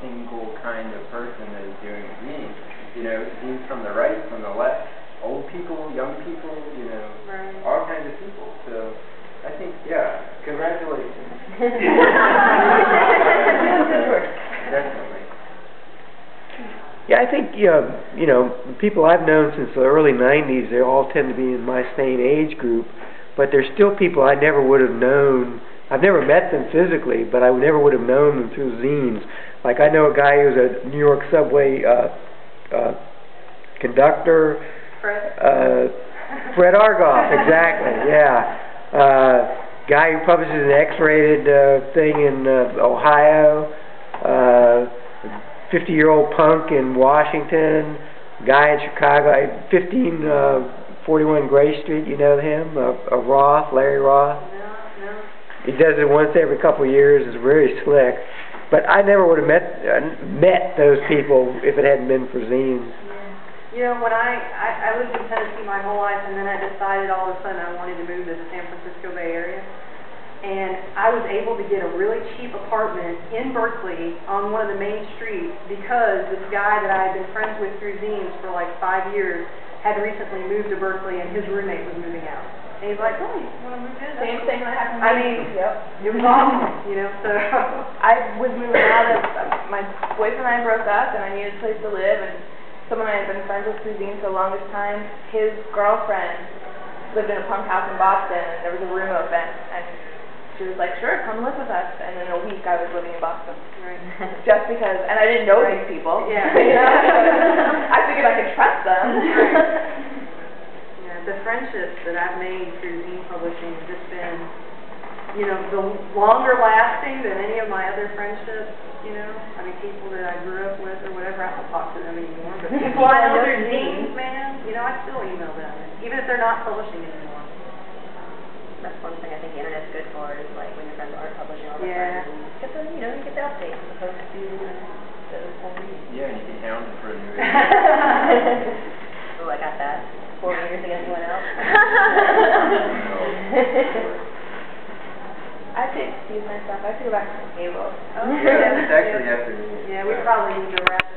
single kind of person that is doing zines. You know, zines from the right, from the left, old people, young people, you know, right. all kinds of people. So I think, yeah, congratulations. Definitely. Yeah, I think, you know, the people I've known since the early 90s, they all tend to be in my same age group, but there's still people I never would have known. I've never met them physically, but I never would have known them through zines. Like, I know a guy who's a New York subway conductor. Fred Argoff, exactly, yeah. Guy who publishes an X-rated thing in Ohio. 50-year-old punk in Washington, guy in Chicago, 1541 Gray Street, you know him? Roth, Larry Roth? No. He does it once every couple of years, it's very slick. But I never would have met those people if it hadn't been for zines. Yeah. You know, when I lived in Tennessee my whole life, and then I decided all of a sudden I wanted to move to the San Francisco Bay Area. And I was able to get a really cheap apartment in Berkeley on one of the main streets because this guy that I had been friends with through zines for like 5 years had recently moved to Berkeley and his roommate was moving out. And he's like, oh, you want to move in? Same thing that happened to I me. mean, it was awesome, you know, so. I was moving out of, my boyfriend and I broke up and I needed a place to live, and someone I had been friends with through zines for the longest time, his girlfriend lived in a punk house in Boston and there was a room open, and she was like, sure, come live with us. And in a week, I was living in Boston. Right. Just because, and I didn't know these people. Yeah. You know? I figured I could trust them. Yeah, the friendships that I've made through zine publishing have just been, you know, the longer lasting than any of my other friendships, you know. I mean, people that I grew up with or whatever, I don't talk to them anymore. But people I know through zines, man, you know, I still email them, even if they're not publishing anymore. That's one thing I think the internet's good for, is like when your friends are publishing all the Yeah. time, and get the, you know, you get the updates as opposed to the whole reading. Yeah, and you get hounded for a new Oh, I got that. 4 meters against anyone else. I have to excuse myself. I have to go back to the table. Oh, Yeah, it's actually afternoon. Yeah, we probably need to wrap it